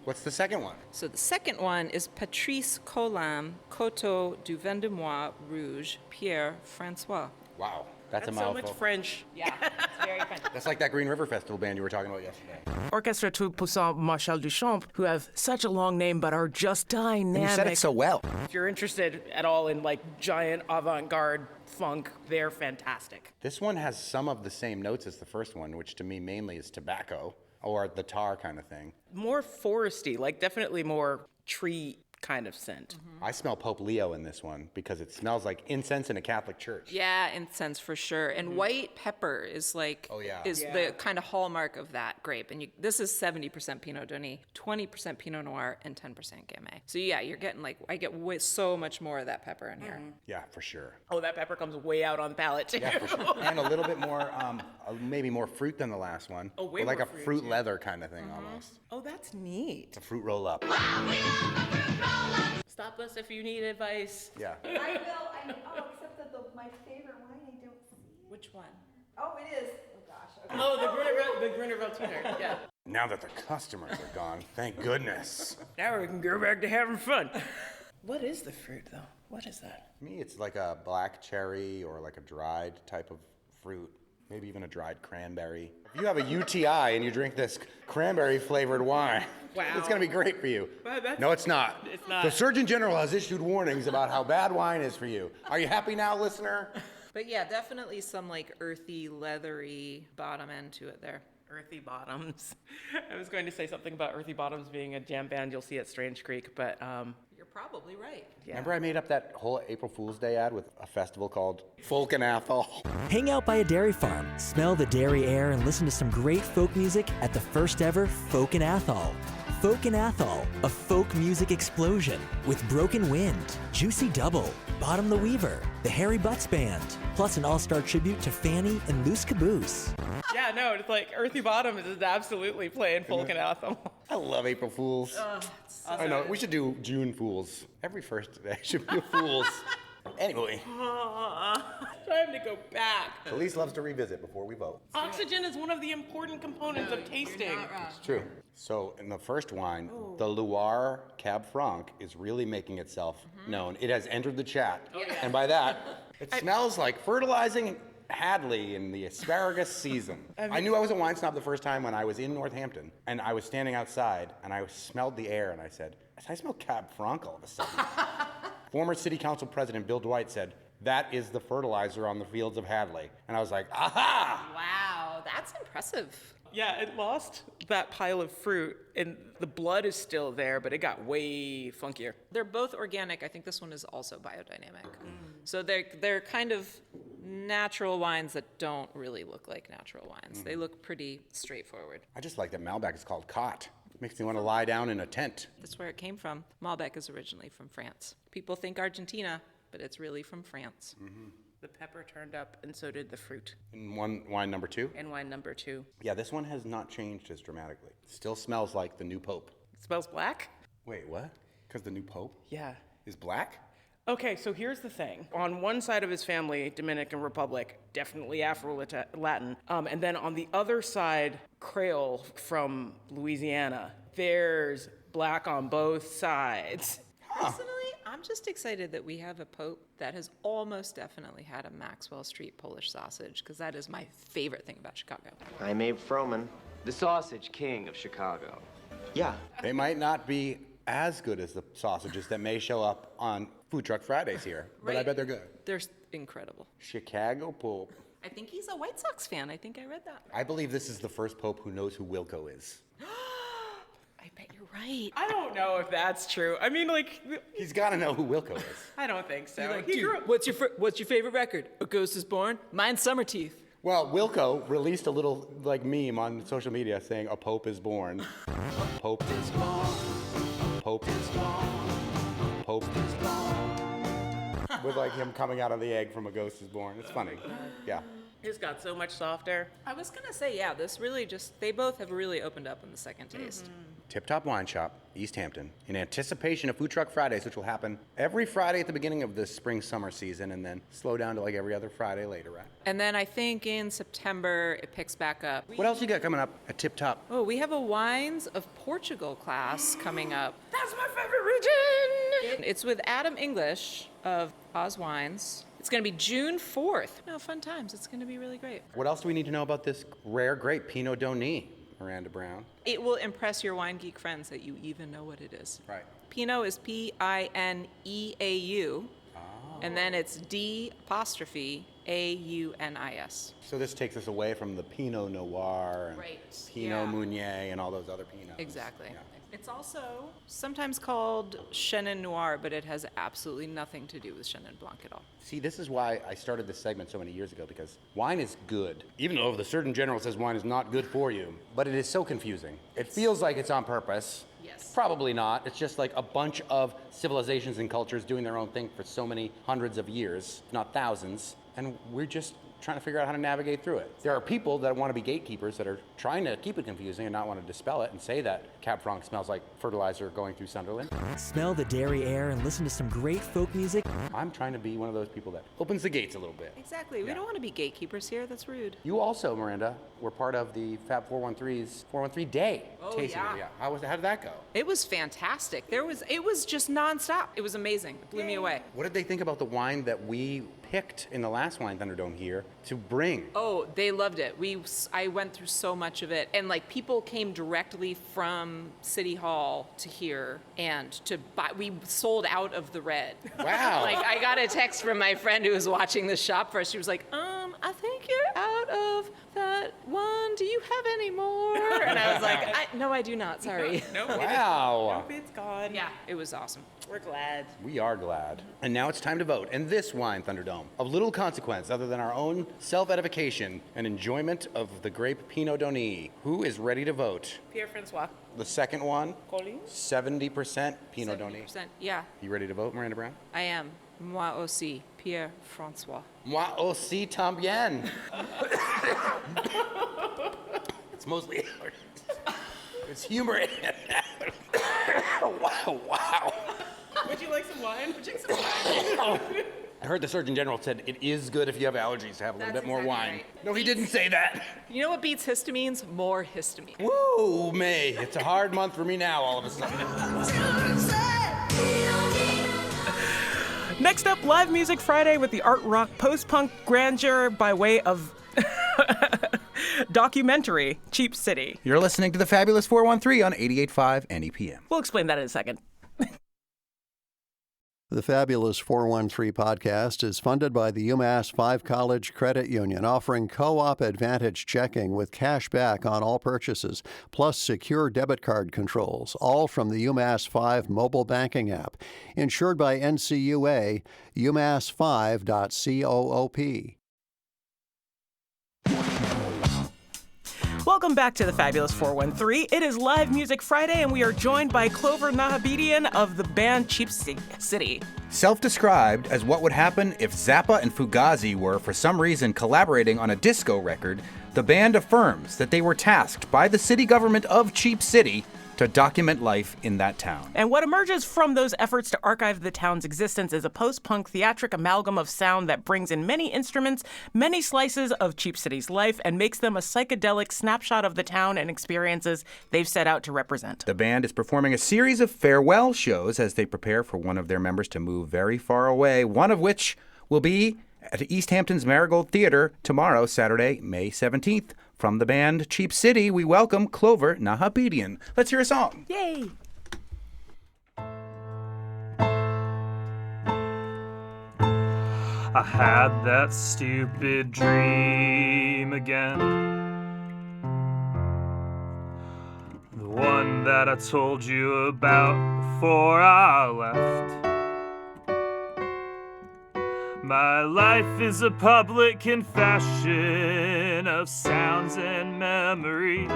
What's the second one? So the second one is Patrice Colin, Coteau du Vendemois Rouge, Pierre Francois. Wow. That's a so mouthful. much French. Yeah, it's very French. That's like that Green River Festival band you were talking about yesterday. Orchestre Tout Puissant Marshal Duchamp, who have such a long name but are just dynamic. And you said it so well. If you're interested at all in like giant avant-garde funk, they're fantastic. This one has some of the same notes as the first one, which to me mainly is tobacco or the tar kind of thing. More foresty, like definitely more tree kind of scent. I smell Pope Leo in this one because it smells like incense in a Catholic church. Yeah, incense for sure. And white pepper is the kind of hallmark of that grape. And this is 70% Pinot Denis, 20% Pinot Noir, and 10% Gamay. So yeah, you're getting I get so much more of that pepper in here. Yeah, for sure. Oh, that pepper comes way out on the palate too. Yeah, for sure. And a little bit more, maybe more fruit than the last one. Oh, way or like more a fruit, fruit too. leather kind of thing almost. Oh, that's neat. It's a fruit roll up. Stop us if you need advice. Yeah. I will. Except that my favorite wine, I don't see it. Which one? Oh, it is. Oh, gosh. Okay. Oh, the Gruner Veltliner. Yeah. Now that the customers are gone, thank goodness. Now we can go back to having fun. What is the fruit, though? What is that? To me, it's like a black cherry or like a dried type of fruit. Maybe even a dried cranberry. If you have a UTI and you drink this cranberry-flavored wine, it's going to be great for you. No, it's not. It's not. The Surgeon General has issued warnings about how bad wine is for you. Are you happy now, listener? But yeah, definitely some earthy, leathery bottom end to it there. Earthy Bottoms. I was going to say something about Earthy Bottoms being a jam band you'll see at Strange Creek, but you're probably right. Yeah. Remember I made up that whole April Fool's Day ad with a festival called Folk and Athol? Hang out by a dairy farm, smell the dairy air, and listen to some great folk music at the first ever Folk and Athol. Folk and Athol, a folk music explosion with Broken Wind, Juicy Double, Bottom the Weaver, the Harry Butts Band, plus an all-star tribute to Fanny and Loose Caboose. Yeah, no, it's Earthy Bottoms is absolutely playing Folk and Athol. I love April Fools. I know, we should do June Fools. Every first day should be a Fools. Anyway. Time to go back. Elise loves to revisit before we vote. Oxygen is one of the important components of tasting. It's true. So in the first wine, the Loire Cab Franc is really making itself known. It has entered the chat. And by that, it smells like fertilizing Hadley in the asparagus season. I knew I was a wine snob the first time when I was in Northampton, and I was standing outside, and I smelled the air, and I said, I smell Cab Franc all of a sudden. Former City Council President Bill Dwight said, that is the fertilizer on the fields of Hadley. And I was like, aha! Wow, that's impressive. Yeah, it lost that pile of fruit, and the blood is still there, but it got way funkier. They're both organic. I think this one is also biodynamic. So they're kind of natural wines that don't really look like natural wines. They look pretty straightforward. I just like that Malbec is called Cot. Makes me want to lie down in a tent. That's where it came from. Malbec is originally from France. People think Argentina, but it's really from France. The pepper turned up, and so did the fruit. And wine number 2? And wine number 2. Yeah, this one has not changed as dramatically. Still smells like the new Pope. It smells black? Wait, what? Because the new Pope Yeah. is black? Okay, so here's the thing. On one side of his family, Dominican Republic, definitely Afro-Latin. And then on the other side, Creole from Louisiana. There's black on both sides. Personally, I'm just excited that we have a pope that has almost definitely had a Maxwell Street Polish sausage, because that is my favorite thing about Chicago. I'm Abe Froman, the sausage king of Chicago. Yeah. They might not be as good as the sausages that may show up on Food Truck Fridays here, but I bet they're good. They're incredible. Chicago Pope. I think he's a White Sox fan. I think I read that. I believe this is the first Pope who knows who Wilco is. I bet you're right. I don't know if that's true. I mean, he's got to know who Wilco is. I don't think so. Like, dude, what's your favorite record? A Ghost is Born? Mine's Summer Teeth. Well, Wilco released a little meme on social media saying a Pope is born. A Pope is born. A Pope is born. A Pope is born. With him coming out of the egg from A Ghost is Born. It's funny. Yeah. It's got so much soft air. I was gonna say, yeah, this really they both have really opened up in the second taste. Tip Top Wine Shop, East Hampton, in anticipation of Food Truck Fridays, which will happen every Friday at the beginning of the spring-summer season, and then slow down to every other Friday later, right? And then I think in September it picks back up. What else you got coming up at Tip Top? Oh, we have a Wines of Portugal class coming up. That's my favorite region! It's with Adam English of Oz Wines. It's going to be June 4th. No, fun times. It's going to be really great. What else do we need to know about this rare grape, Pineau Denis, Miranda Brown? It will impress your wine geek friends that you even know what it is. Right. Pineau is Pineau. And then it's D''Aunis. So this takes us away from the Pinot Noir and Pinot Meunier and all those other Pinots. Exactly. Yeah. It's also sometimes called Chenin Noir, but it has absolutely nothing to do with Chenin Blanc at all. See, this is why I started this segment so many years ago, because wine is good. Even though the Surgeon General says wine is not good for you, but it is so confusing. It feels like it's on purpose. Yes. Probably not. It's just like a bunch of civilizations and cultures doing their own thing for so many hundreds of years, not thousands, and we're just trying to figure out how to navigate through it. There are people that want to be gatekeepers that are trying to keep it confusing and not want to dispel it and say that Cab Franc smells like fertilizer going through Sunderland. Smell the dairy air and listen to some great folk music. I'm trying to be one of those people that opens the gates a little bit. Exactly. We don't want to be gatekeepers here. That's rude. You also, Miranda, were part of the Fab 413's 413 Day tasting. Yeah. How did that go? It was fantastic. It was just nonstop. It was amazing. It blew me away. What did they think about the wine that we picked in the last Wine Thunderdome here to bring? Oh, they loved it. I went through so much of it, and like people came directly from City Hall to here and to buy. We sold out of the red. Wow! Like I got a text from my friend who was watching the shop for us. She was like, I think you're out of that one. Do you have any more? And I was like, no, I do not. Sorry. No, wow. Nope, it's gone. Yeah, it was awesome. We're glad. We are glad. And now it's time to vote. And this Wine Thunderdome, of little consequence other than our own self-edification and enjoyment of the grape Pinot Donny. Who is ready to vote? Pierre-Francois. The second one, Colleen? 70% Pinot Donny. 70%, yeah. You ready to vote, Miranda Brown? I am. Moi aussi, Pierre-Francois. Moi aussi tambien. It's mostly... It's humor in it. Wow. Would you like some wine? Would you like some wine? I heard the Surgeon General said it is good if you have allergies to have a little bit more wine. Right. No, he didn't say that. You know what beats histamines? More histamine. Woo, May. It's a hard month for me now, all of a sudden. Next up, Live Music Friday with the art rock post-punk grandeur by way of documentary, Cheap City. You're listening to the Fabulous 413 on 88.5 NEPM. We'll explain that in a second. The Fabulous 413 podcast is funded by the UMass 5 College Credit Union, offering co-op advantage checking with cash back on all purchases, plus secure debit card controls, all from the UMass 5 mobile banking app. Insured by NCUA, umass5.coop. Welcome back to the Fabulous 413. It is Live Music Friday, and we are joined by Clover Nahabedian of the band Cheap City. Self-described as what would happen if Zappa and Fugazi were, for some reason, collaborating on a disco record, the band affirms that they were tasked by the city government of Cheap City to document life in that town. And what emerges from those efforts to archive the town's existence is a post-punk theatric amalgam of sound that brings in many instruments, many slices of Cheap City's life, and makes them a psychedelic snapshot of the town and experiences they've set out to represent. The band is performing a series of farewell shows as they prepare for one of their members to move very far away, one of which will be at East Hampton's Marigold Theater tomorrow, Saturday, May 17th. From the band Cheap City, we welcome Clover Nahabedian. Let's hear a song. Yay! I had that stupid dream again. The one that I told you about before I left. My life is a public confession of sounds and memories.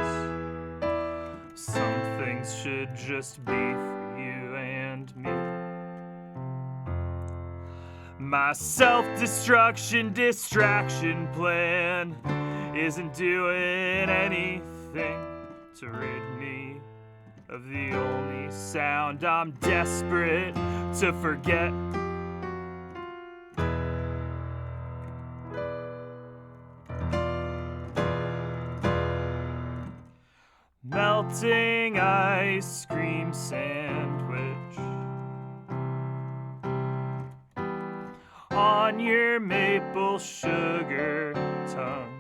Some things should just be for you and me. My self-destruction distraction plan isn't doing anything to rid me of the only sound I'm desperate to forget. Melting ice cream sandwich on your maple sugar tongue.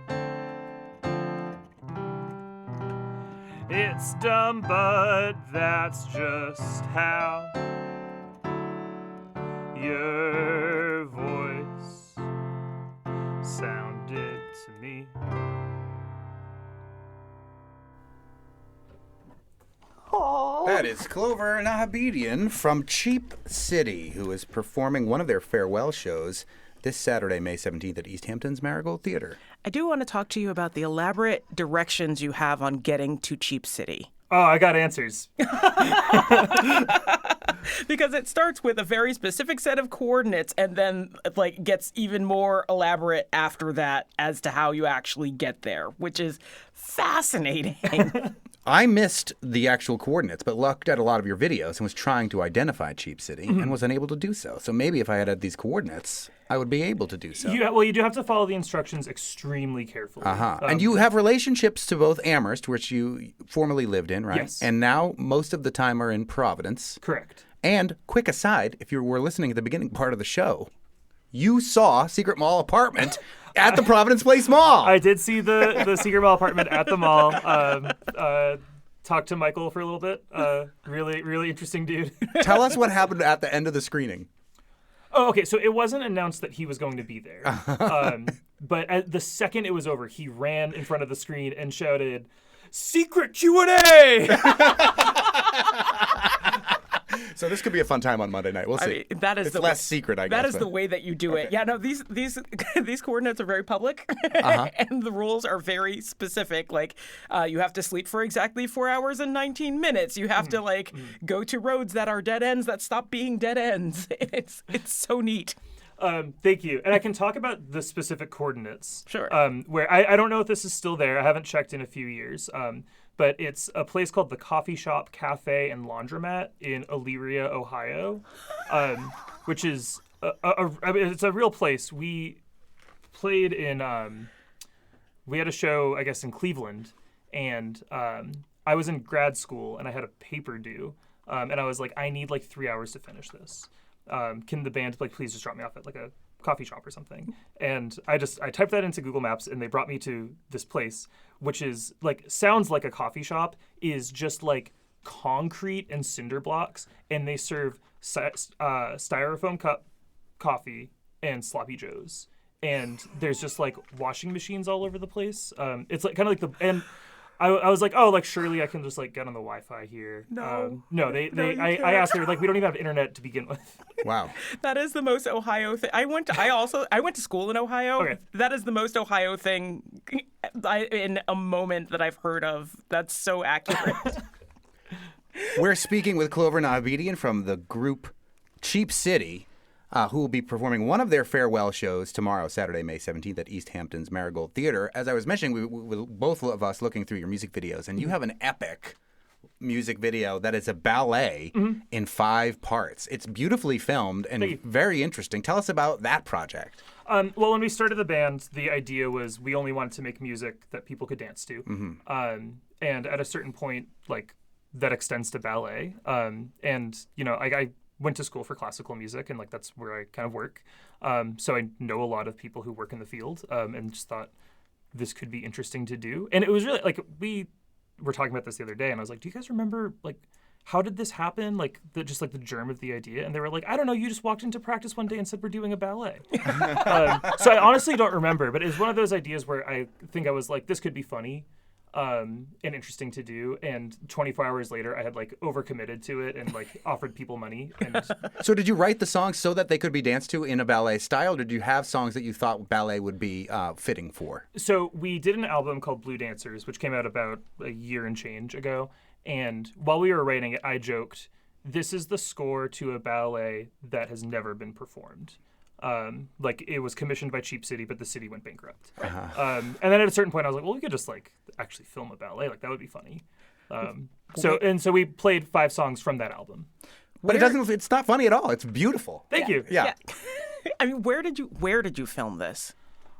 It's dumb, but that's just how you're your voice sounded to me. That is Clover Nahabedian from Cheap City, who is performing one of their farewell shows this Saturday, May 17th at East Hampton's Marigold Theater. I do want to talk to you about the elaborate directions you have on getting to Cheap City. Oh, I got answers. Because it starts with a very specific set of coordinates and then like gets even more elaborate after that as to how you actually get there, which is fascinating. I missed the actual coordinates, but looked at a lot of your videos and was trying to identify Cheap City and was unable to do so. So maybe if I had these coordinates, I would be able to do so. You do have to follow the instructions extremely carefully. And you have relationships to both Amherst, which you formerly lived in, right? Yes. And now most of the time are in Providence. Correct. And quick aside, if you were listening at the beginning part of the show, you saw Secret Mall apartment at the Providence Place Mall. I did see the Secret Mall apartment at the mall. Talked to Michael for a little bit. Really interesting dude. Tell us what happened at the end of the screening. Oh, okay. So it wasn't announced that he was going to be there. But at the second it was over, he ran in front of the screen and shouted, "Secret Q&A!" So this could be a fun time on Monday night. We'll see. I mean, it's less secret, I guess. That is the way that you do it. Yeah, no, these coordinates are very public, and the rules are very specific. Like, you have to sleep for exactly 4 hours and 19 minutes. You have to go to roads that are dead ends that stop being dead ends. It's so neat. Thank you. And I can talk about the specific coordinates. Sure. Where I don't know if this is still there. I haven't checked in a few years. But it's a place called the Coffee Shop, Cafe, and Laundromat in Elyria, Ohio, which is it's a real place. We played in we had a show, I guess, in Cleveland, and I was in grad school and I had a paper due, and I was like, I need 3 hours to finish this. Can the band please just drop me off at a coffee shop or something? And I typed that into Google Maps and they brought me to this place, which is sounds like a coffee shop, is just concrete and cinder blocks, and they serve styrofoam cup coffee and sloppy joes, and there's just washing machines all over the place. It's kind of and I was like, oh, surely I can just get on the Wi-Fi here. No. I asked her, we don't even have internet to begin with. Wow. That is the most Ohio thing. I went to school in Ohio. Okay. That is the most Ohio thing in a moment that I've heard of. That's so accurate. We're speaking with Clover Nahabedian from the group Cheap City, who will be performing one of their farewell shows tomorrow, Saturday, May 17th at East Hampton's Marigold Theater. As I was mentioning, we both of us looking through your music videos, and you have an epic music video that is a ballet in 5 parts. It's beautifully filmed and very interesting. Tell us about that project. Well, when we started the band, the idea was we only wanted to make music that people could dance to. And at a certain point, that extends to ballet. And, I went to school for classical music, and that's where I kind of work. So I know a lot of people who work in the field, and just thought this could be interesting to do. And it was really we were talking about this the other day, and I was like, do you guys remember how did this happen? The germ of the idea? And they were like, I don't know, you just walked into practice one day and said we're doing a ballet. So I honestly don't remember, but it was one of those ideas where I think I was like, this could be funny. And interesting to do, and 24 hours later I had overcommitted to it and offered people money. And So did you write the songs so that they could be danced to in a ballet style, or did you have songs that you thought ballet would be fitting for? So we did an album called Blue Dancers, which came out about a year and change ago, and while we were writing it, I joked, this is the score to a ballet that has never been performed. It was commissioned by Cheap City, but the city went bankrupt. And then at a certain point, I was like, well, we could just actually film a ballet. That would be funny. So we played 5 songs from that album. But it's not funny at all. It's beautiful. Thank you. Yeah. I mean, where did you film this?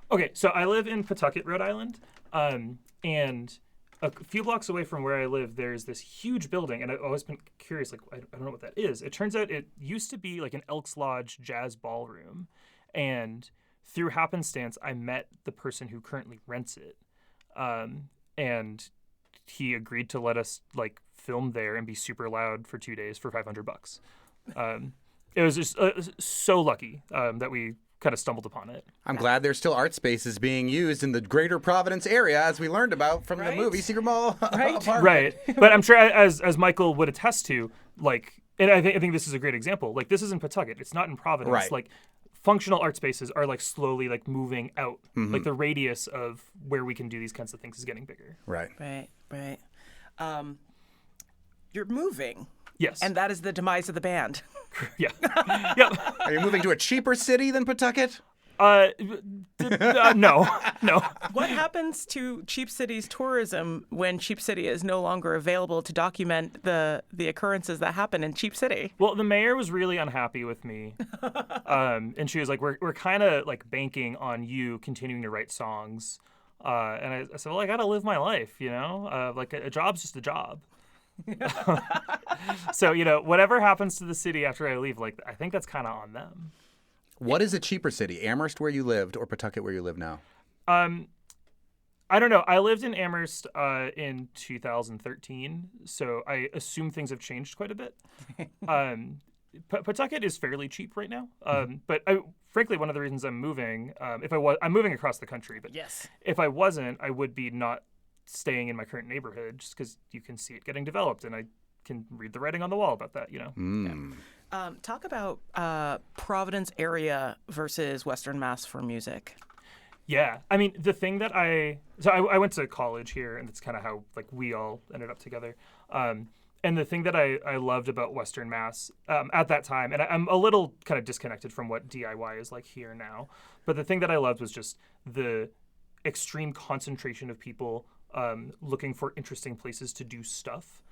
Okay, so I live in Pawtucket, Rhode Island, and a few blocks away from where I live, there's this huge building, and I've always been curious, I don't know what that is. It turns out it used to be an Elks Lodge jazz ballroom, and through happenstance, I met the person who currently rents it, and he agreed to let us film there and be super loud for 2 days for $500. it was just so lucky that we kind of stumbled upon it. I'm glad there's still art spaces being used in the greater Providence area, as we learned about from the movie Secret Mall Apartment. Right. But I'm sure, as Michael would attest to, like, and I think this is a great example. Like, this is in Pawtucket. It's not in Providence. Right. Like, functional art spaces are like slowly like moving out. Mm-hmm. Like the radius of where we can do these kinds of things is getting bigger. Right. Right. You're moving. Yes. And that is the demise of the band. Yeah. Yep. Are you moving to a cheaper city than Pawtucket? No. What happens to Cheap City's tourism when Cheap City is no longer available to document the occurrences that happen in Cheap City? Well, the mayor was really unhappy with me, and she was like, "We're kind of like banking on you continuing to write songs," and I said, "Well, I gotta live my life, you know. Like a job's just a job." So, you know, whatever happens to the city after I leave, like I think that's kind of on them. What is a cheaper city, Amherst where you lived or Pawtucket where you live now? I don't know. I lived in Amherst in 2013, so I assume things have changed quite a bit. Pawtucket is fairly cheap right now, but frankly, one of the reasons I'm moving, I'm moving across the country, but yes, if I wasn't, I would be not staying in my current neighborhood just because you can see it getting developed, and I can read the writing on the wall about that, you know. Yeah. Talk about Providence area versus Western Mass for music. Yeah, I mean, the thing that I went to college here, and that's kind of how like we all ended up together. And the thing that I loved about Western Mass at that time, and I'm a little kind of disconnected from what DIY is like here now, but the thing that I loved was just the extreme concentration of people looking for interesting places to do stuff.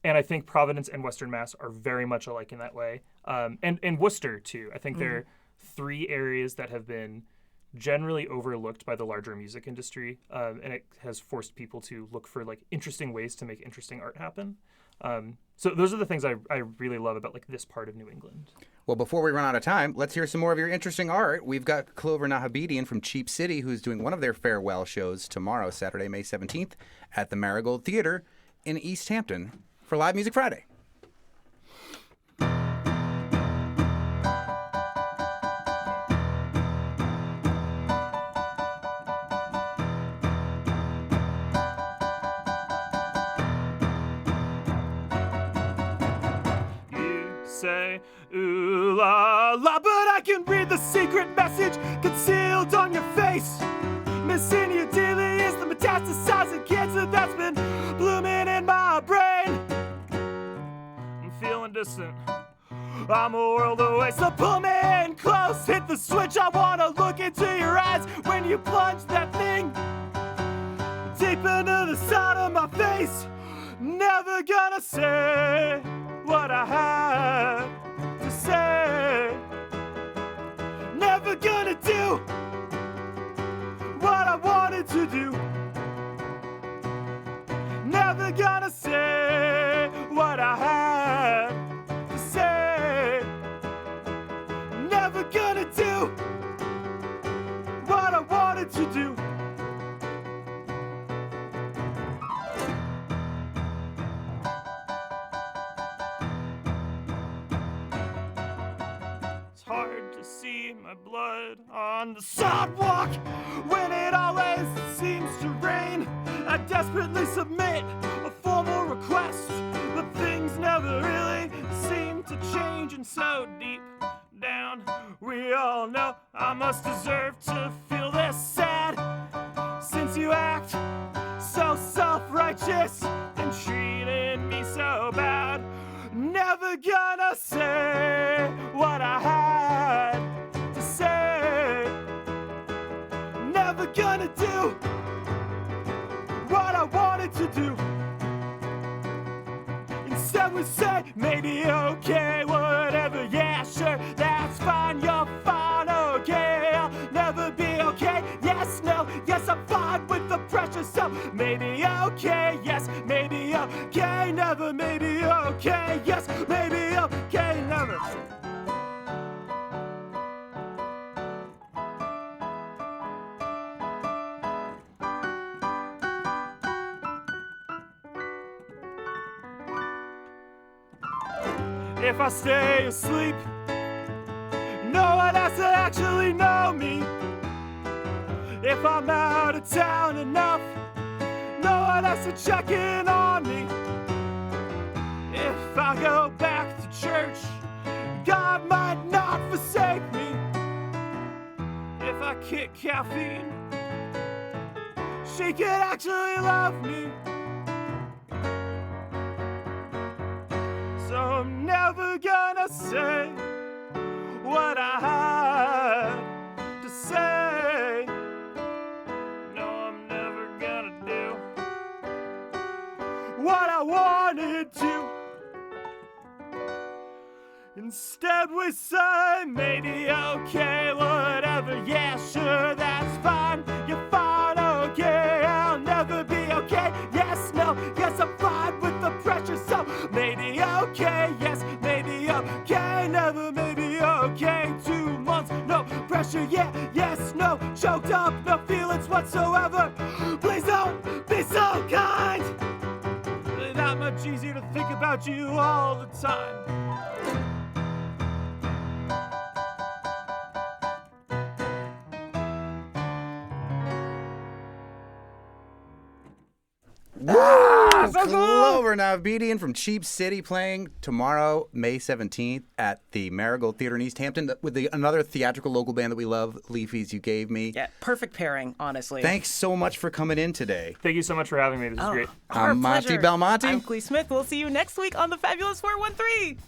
And I think Providence and Western Mass are very much alike in that way. And Worcester, too. I think they're three areas that have been generally overlooked by the larger music industry. And it has forced people to look for like interesting ways to make interesting art happen. So those are the things I really love about like this part of New England. Well, before we run out of time, let's hear some more of your interesting art. We've got Clover Nahabedian from Cheap City, who's doing one of their farewell shows tomorrow, Saturday, May 17th, at the Marigold Theater in East Hampton for Live Music Friday. Say, ooh la la, but I can read the secret message concealed on your face. Missing you dearly is the metastasizing cancer that's been blooming in my brain. I'm feeling distant, I'm a world away, so pull me in close, hit the switch. I wanna look into your eyes when you plunge that thing deep into the side of my face. Never gonna say what I had to say. Never gonna do what I wanted to do. Never gonna say what I had to say. Never gonna do what I wanted to do. Hard to see my blood on the sidewalk when it always seems to rain. I desperately submit a formal request, but things never really seem to change. And so deep down, we all know I must deserve to feel this sad, since you act so self-righteous and treated me so bad. Never gonna say what I had to say. Never gonna do what I wanted to do. Instead we say maybe okay, whatever, yeah, sure, that's fine, you're fine, okay. I'll never be okay, yes, no, yes, I'm fine with the pressure, so maybe okay, yes, maybe okay, never, maybe okay, yes, maybe okay, never. if I stay asleep. No one has to actually know me. If I'm out of town enough, no one has to check in on me. If I go back to church, God might not forsake me. If I kick caffeine, she could actually love me. So I'm never gonna say what I had to say. No, I'm never gonna do what I wanted to. Instead we say maybe, okay, whatever, yeah, sure, that's fine. You're fine, okay, I'll never be okay. Yes, no, yes, I'm fine with the pressure, so maybe, okay, yes, maybe, okay, never, maybe, okay. 2 months, no pressure, yeah, yes, no, choked up, no feelings whatsoever. Please don't be so kind. That much easier to think about you all the time. Clover Navedian from Cheap City playing tomorrow, May 17th at the Marigold Theater in East Hampton with another theatrical local band that we love, Leafies You Gave Me. Yeah, perfect pairing, honestly. Thanks so much for coming in today. Thank you so much for having me. This is great. I'm Monty pleasure. Belmonte. I'm Clee Smith. We'll see you next week on the Fabulous 413.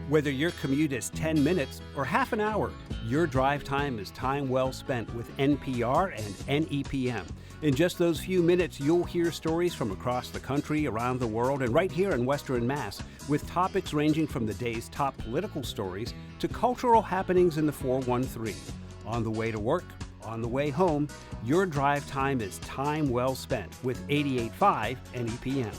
Whether your commute is 10 minutes or half an hour, your drive time is time well spent with NPR and NEPM. In just those few minutes, you'll hear stories from across the country, around the world, and right here in Western Mass, with topics ranging from the day's top political stories to cultural happenings in the 413. On the way to work, on the way home, your drive time is time well spent with 88.5 NEPM.